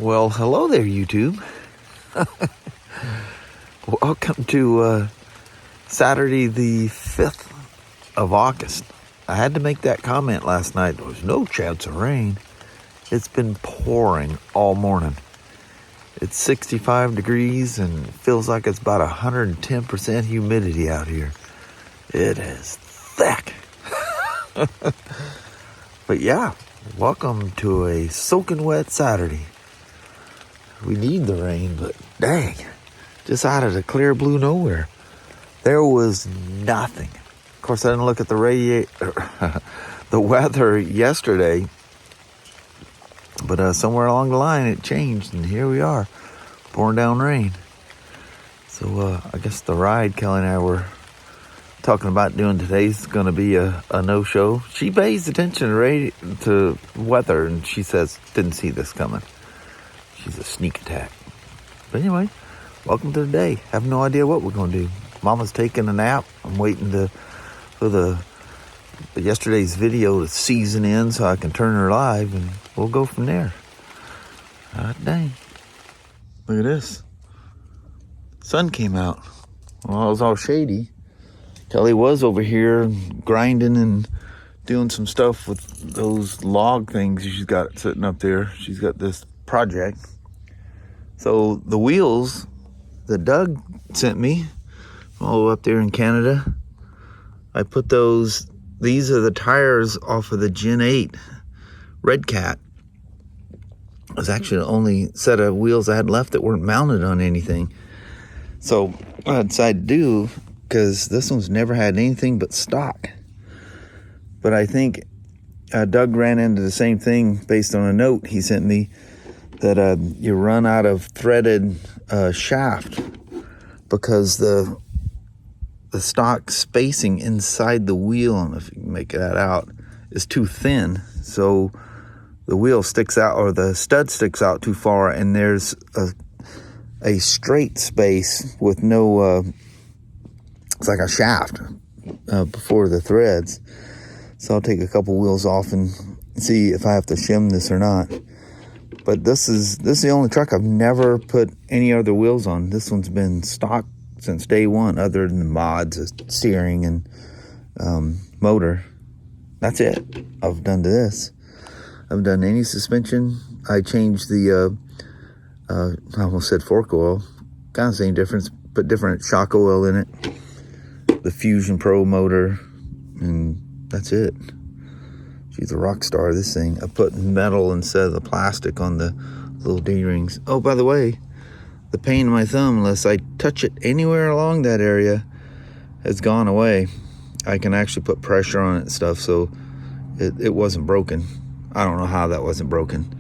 Well, hello there, YouTube. Welcome to Saturday the 5th of August. I had to make that comment last night. There was no chance of rain. It's been pouring all morning. It's 65 degrees and feels like it's about 110% humidity out here. It is thick. But yeah, welcome to a soaking wet Saturday. We need the rain, but dang, just out of the clear blue nowhere, there was nothing. Of course, I didn't look at the weather yesterday, but somewhere along the line it changed, and here we are, pouring down rain. So I guess the ride Kelly and I were talking about doing today is going to be a no-show. She pays attention to weather, and she says, didn't see this coming. She's a sneak attack. But anyway, welcome to the day. Have no idea what we're going to do. Mama's taking a nap. I'm waiting for yesterday's video to season in so I can turn her live, and we'll go from there. Dang. Look at this. Sun came out. Well, it was all shady. Kelly was over here grinding and doing some stuff with those log things she's got sitting up there. She's got this project. So the wheels that Doug sent me all up there in Canada, I put these are the tires off of the Gen 8 Redcat. It was actually the only set of wheels I had left that weren't mounted on anything. So what I decided to do, because this one's never had anything but stock. But I think Doug ran into the same thing based on a note he sent me, that you run out of threaded shaft because the stock spacing inside the wheel, and if you can make that out, is too thin. So the wheel sticks out, or the stud sticks out too far, and there's a straight space with no, it's like a shaft before the threads. So I'll take a couple wheels off and see if I have to shim this or not. But this is the only truck I've never put any other wheels on. This one's been stock since day one, other than the mods, steering and motor. That's it I've done to this. I haven't done any suspension. I changed the, I almost said fork oil. Kind of same difference, put different shock oil in it. The Fusion Pro motor, and that's it. She's a rock star, this thing. I put metal instead of the plastic on the little D-rings. Oh, by the way, the pain in my thumb, unless I touch it anywhere along that area, has gone away. I can actually put pressure on it and stuff, so it wasn't broken. I don't know how that wasn't broken.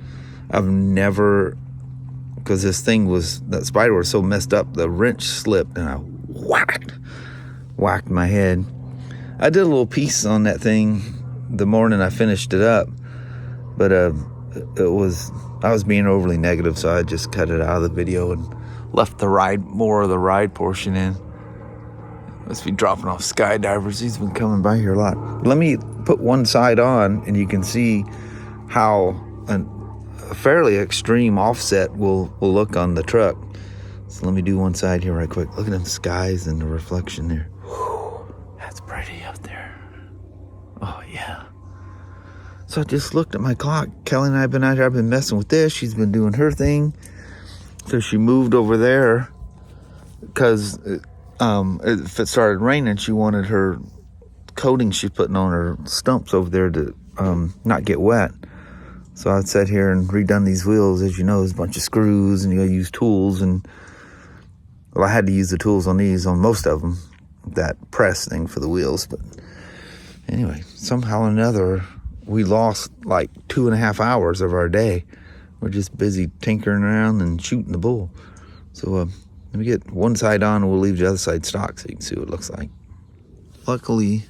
I've never, because this thing that Spyder was so messed up, the wrench slipped and I whacked my head. I did a little piece on that thing the morning I finished it up, but I was being overly negative, so I just cut it out of the video and left more of the ride portion in. Must be dropping off skydivers. He's been coming by here a lot. Let me put one side on, and you can see how a fairly extreme offset will look on the truck. So let me do one side here right quick. Look at them skies and the reflection there. Whew, that's pretty up there. Oh, yeah. So I just looked at my clock. Kelly and I have been out here. I've been messing with this. She's been doing her thing. So she moved over there because if it started raining, she wanted her coating she's putting on her stumps over there to not get wet. So I sat here and redone these wheels. As you know, there's a bunch of screws, and you gotta use tools. And well, I had to use the tools on most of them, that press thing for the wheels. But anyway, somehow or another, we lost like 2.5 hours of our day. We're just busy tinkering around and shooting the bull. So let me get one side on, and we'll leave the other side stock so you can see what it looks like. Luckily,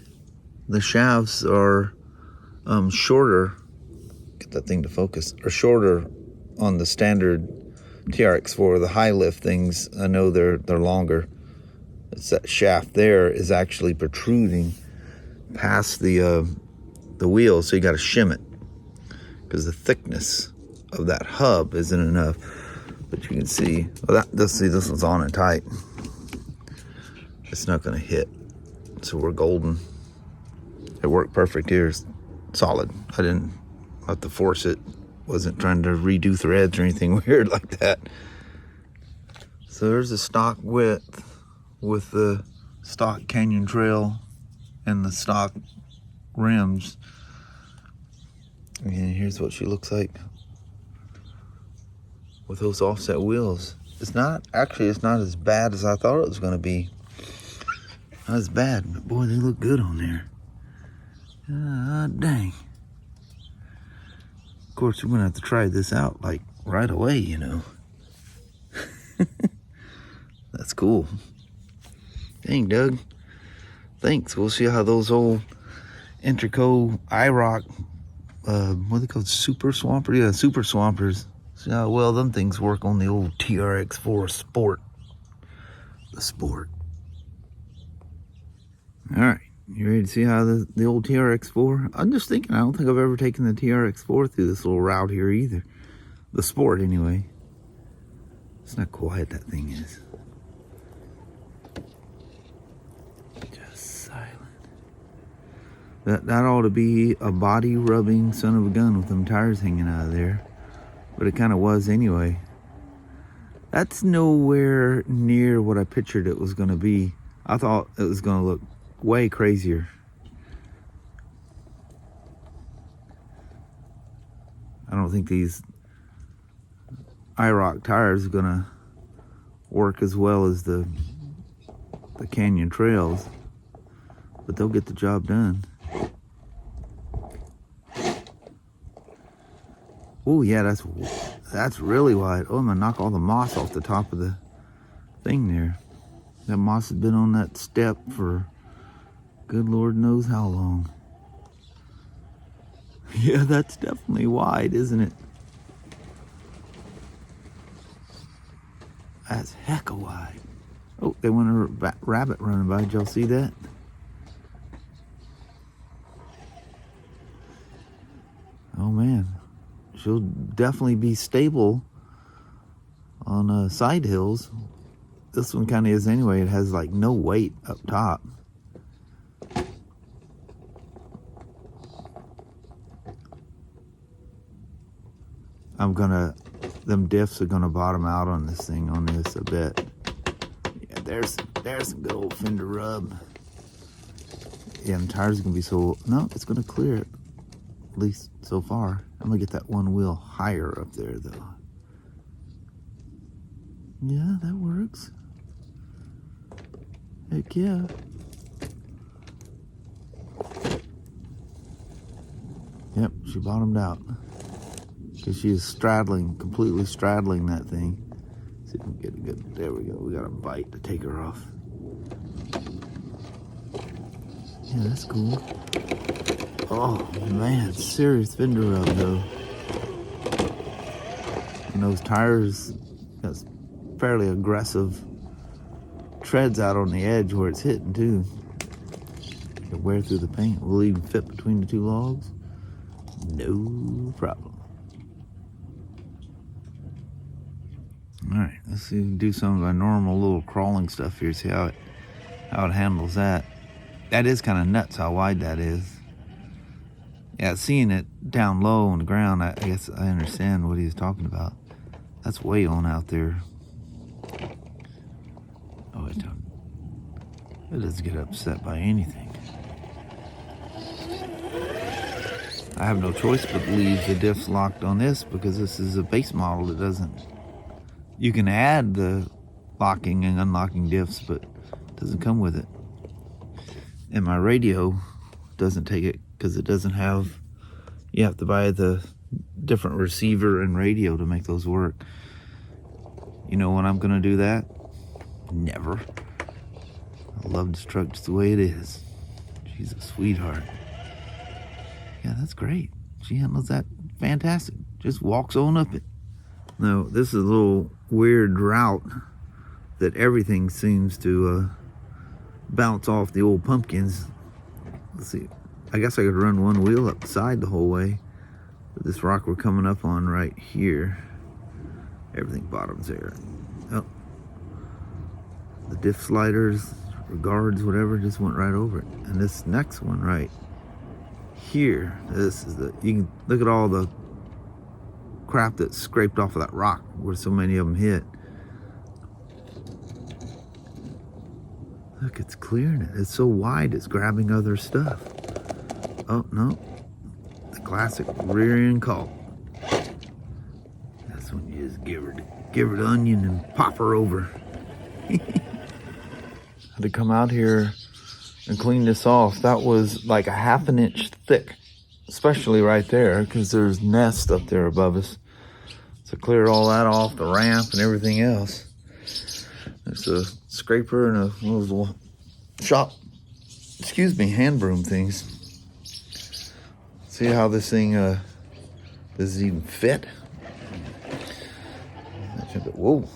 the shafts are shorter. Get that thing to focus. Are shorter on the standard TRX4. The high lift things, I know they're longer. It's that shaft there is actually protruding past the wheel, so you got to shim it because the thickness of that hub isn't enough. But you can see, well, this one's on and tight. It's not gonna hit, so we're golden. It worked perfect here, it's solid. I didn't have to force it. Wasn't trying to redo threads or anything weird like that. So there's the stock width with the stock canyon trail and the stock rims. And here's what she looks like with those offset wheels. It's not as bad as I thought it was gonna be. Not as bad, but boy, they look good on there. Dang. Of course, we're gonna have to try this out like right away, you know. That's cool. Dang, Doug. Thanks. We'll see how those old Interco IROC, what are they called? Super Swamper? Yeah, Super Swampers. See how well them things work on the old TRX4 Sport. The Sport. Alright, you ready to see how the old TRX4? I'm just thinking, I don't think I've ever taken the TRX4 through this little route here either. The Sport, anyway. It's not quiet, that thing is. Just silent. That ought to be a body rubbing son of a gun with them tires hanging out of there. But it kind of was anyway. That's nowhere near what I pictured it was going to be. I thought it was going to look way crazier. I don't think these IROC tires are going to work as well as the Canyon Trails, but they'll get the job done. Oh yeah, that's really wide. Oh, I'm gonna knock all the moss off the top of the thing there. That moss has been on that step for good Lord knows how long. Yeah, that's definitely wide, isn't it? That's hecka wide. Oh, they went a rabbit running by. Did y'all see that? Oh man, she'll definitely be stable on side hills. This one kind of is anyway. It has like no weight up top. Them diffs are gonna bottom out on this thing, on this a bit. Yeah, there's some good old fender rub. Yeah, the tires are gonna be so, no, it's gonna clear it, at least so far. I'm gonna get that one wheel higher up there though. Yeah, that works. Heck yeah. Yep, she bottomed out. Because she is completely straddling that thing. See if we can get a good, there we go. We got a bite to take her off. Yeah, that's cool. Oh man, serious fender rub though. And those tires, that's fairly aggressive treads out on the edge where it's hitting too. You can wear through the paint. Will it even fit between the two logs? No problem. Alright, let's see, do some of our normal little crawling stuff here, see how it handles that. That is kind of nuts how wide that is. Yeah, seeing it down low on the ground, I guess I understand what he's talking about. That's way on out there. Oh, it doesn't get upset by anything. I have no choice but to leave the diffs locked on this because this is a base model that doesn't. You can add the locking and unlocking diffs, but it doesn't come with it. And my radio doesn't take it because it doesn't have, you have to buy the different receiver and radio to make those work. You know when I'm gonna do that? Never. I love this truck just the way it is. She's a sweetheart. Yeah, that's great. She handles that fantastic. Just walks on up it. Now, this is a little weird route that everything seems to bounce off the old pumpkins. Let's see. I guess I could run one wheel up the side the whole way. But this rock we're coming up on right here, everything bottoms there. Oh, the diff sliders, or guards, whatever, just went right over it. And this next one right here, this is you can look at all the crap that's scraped off of that rock where so many of them hit. Look, it's clearing it. It's so wide, it's grabbing other stuff. Oh, no. The classic rear end call. That's when you just give her the onion and pop her over. Had to come out here and clean this off. That was like a ½ inch thick, especially right there, because there's nests up there above us. So clear all that off, the ramp and everything else. There's a scraper and a little shop, hand broom things. See how this thing, does it even fit? Whoa.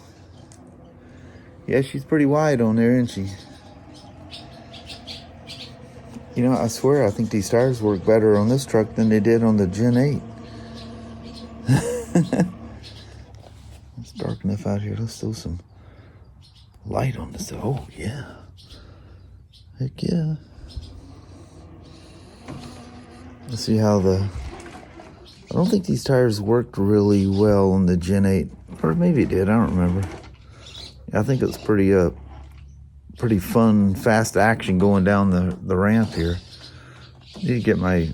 Yeah, she's pretty wide on there, isn't she? You know, I swear, I think these tires work better on this truck than they did on the Gen 8. It's dark enough out here. Let's throw some light on this. Oh, yeah. Heck yeah. Let's see how I don't think these tires worked really well on the Gen 8. Or maybe it did, I don't remember. I think it was pretty fun, fast action going down the ramp here. Need to get my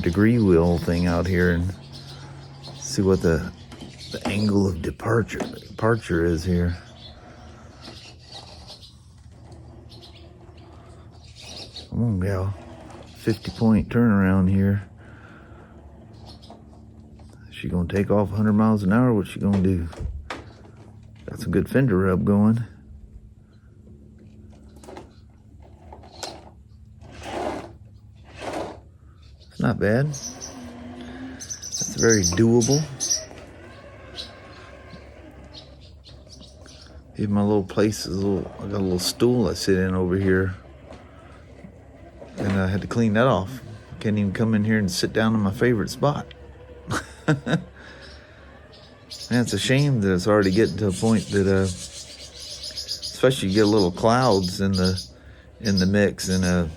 degree wheel thing out here and see what the angle of departure is here. Come on, gal. 50-point turnaround here. Is she gonna take off 100 miles an hour? What's she gonna do? Got some good fender rub going. It's not bad. That's very doable. Even my little place is I got a little stool I sit in over here. And I had to clean that off. Can't even come in here and sit down in my favorite spot. Man, it's a shame that it's already getting to a point that, especially you get little clouds in the mix, and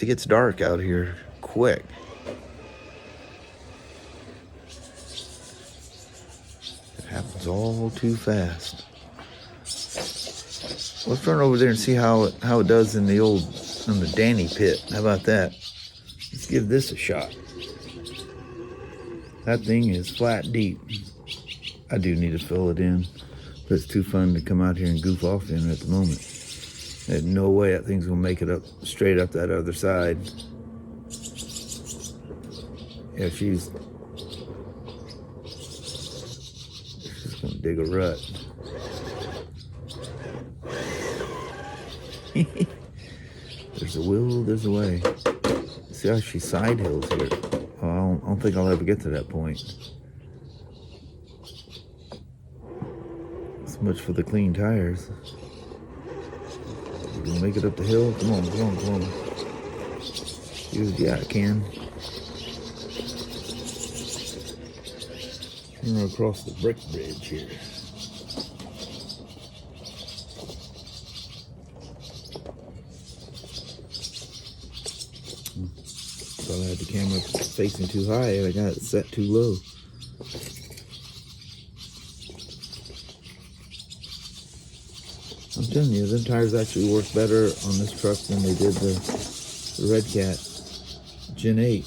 it gets dark out here quick. It happens all too fast. Let's run over there and see how it does in the Danny pit. How about that? Let's give this a shot. That thing is flat deep. I do need to fill it in, but it's too fun to come out here and goof off in at the moment. There's no way that thing's gonna make it up straight up that other side. Yeah, she's gonna dig a rut. There's a will, there's a way. See how she side hills here. Oh, I don't think I'll ever get to that point. So much for the clean tires. You gonna make it up the hill? Come on, come on, come on. Yeah, I can. Run across the brick bridge here. Thought I had the camera facing too high and I got it set too low. I'm telling you, them tires actually work better on this truck than they did the Redcat Gen 8.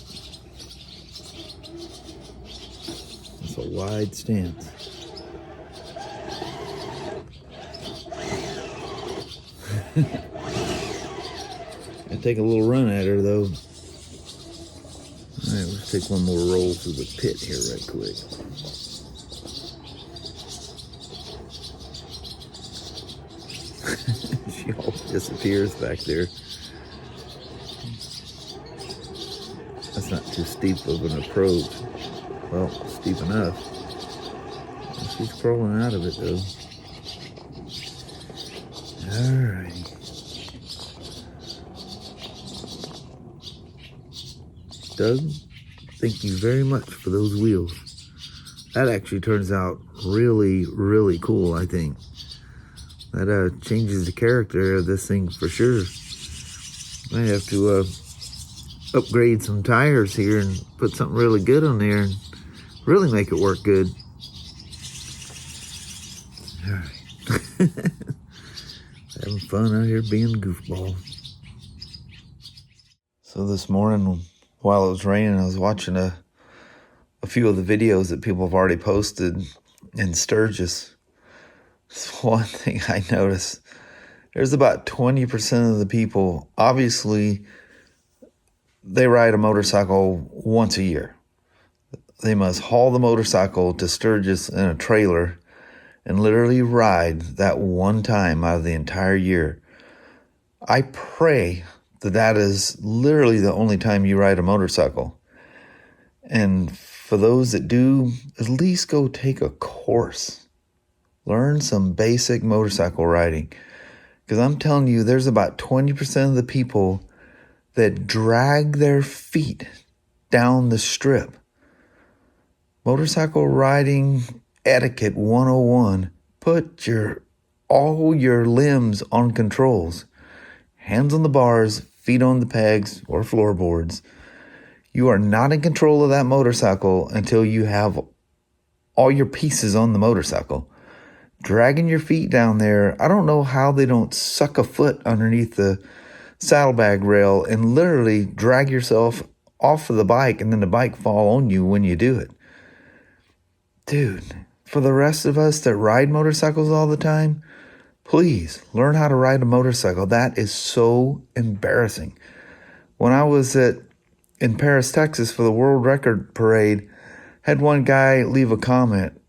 It's a wide stance. I take a little run at her though. Alright, let's take one more roll through the pit here right quick. She all disappears back there. That's not too steep of an approach. Well, steep enough. She's crawling out of it though. Alright. Doug, Thank you very much for those wheels. That actually turns out really, really cool, I think. That changes the character of this thing for sure. I have to upgrade some tires here and put something really good on there and really make it work good. All right. Having fun out here being a goofball. So this morning, while it was raining, I was watching a few of the videos that people have already posted in Sturgis. One thing I noticed, there's about 20% of the people, obviously, they ride a motorcycle once a year. They must haul the motorcycle to Sturgis in a trailer and literally ride that one time out of the entire year. I pray that is literally the only time you ride a motorcycle. And for those that do, at least go take a course. Learn some basic motorcycle riding. Because I'm telling you, there's about 20% of the people that drag their feet down the strip. Motorcycle riding etiquette 101. Put all your limbs on controls. Hands on the bars, feet on the pegs or floorboards. You are not in control of that motorcycle until you have all your pieces on the motorcycle. Dragging your feet down there, I don't know how they don't suck a foot underneath the saddlebag rail and literally drag yourself off of the bike and then the bike fall on you when you do it. Dude, for the rest of us that ride motorcycles all the time, please learn how to ride a motorcycle. That is so embarrassing. When I was in Paris, Texas for the World Record Parade, had one guy leave a comment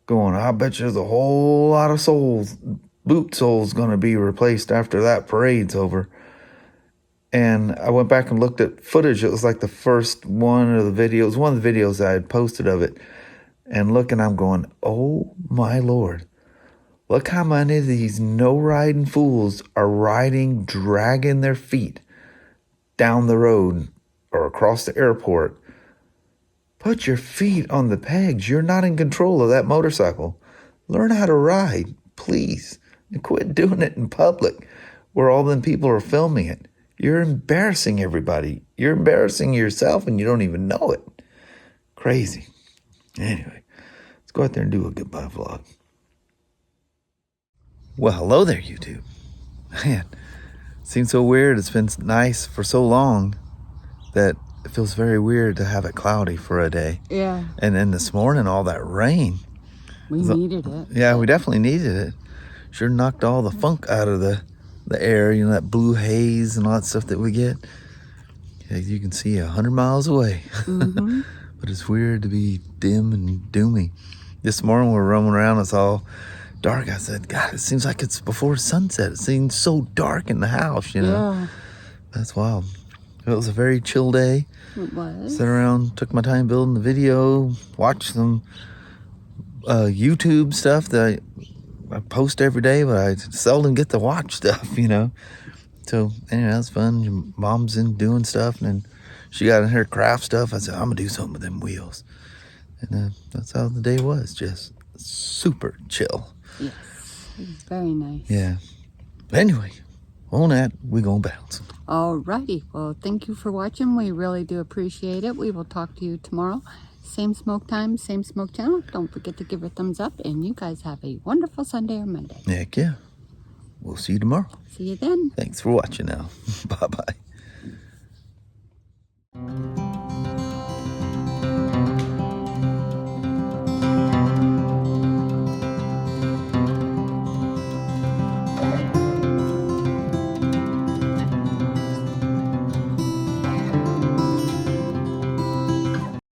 going, I bet you there's a whole lot of boot soles going to be replaced after that parade's over. And I went back and looked at footage. It was like the first one of the videos, one of the videos I had posted of it. And looking, I'm going, oh my Lord. Look how many of these no-riding fools are riding, dragging their feet down the road or across the airport. Put your feet on the pegs. You're not in control of that motorcycle. Learn how to ride, please. And quit doing it in public where all them people are filming it. You're embarrassing everybody. You're embarrassing yourself and you don't even know it. Crazy. Anyway, let's go out there and do a goodbye vlog. Well, hello there, YouTube. Man, it seems so weird. It's been nice for so long that it feels very weird to have it cloudy for a day. Yeah. And then this morning, all that rain. We needed it. Yeah, we definitely needed it. Sure knocked all the funk out of the air, you know, that blue haze and all that stuff that we get. Yeah, you can see 100 miles away. Mm-hmm. But it's weird to be dim and doomy. This morning we were roaming around, it's all dark. I said, God, it seems like it's before sunset. It seems so dark in the house, you know. Yeah. That's wild. It was a very chill day. It was. Sat around, took my time building the video, watched some YouTube stuff that I post every day, but I seldom get to watch stuff, you know. So, anyway, that's fun. Your mom's in doing stuff, and then she got in her craft stuff. I said, I'm going to do something with them wheels. And that's how the day was, just super chill. Yes, it was very nice. Yeah. But anyway, on that, we're going to bounce. Alrighty. Well, thank you for watching. We really do appreciate it. We will talk to you tomorrow. Same smoke time, same smoke channel. Don't forget to give a thumbs up. And you guys have a wonderful Sunday or Monday. Heck yeah. We'll see you tomorrow. See you then. Thanks for watching now. Bye-bye.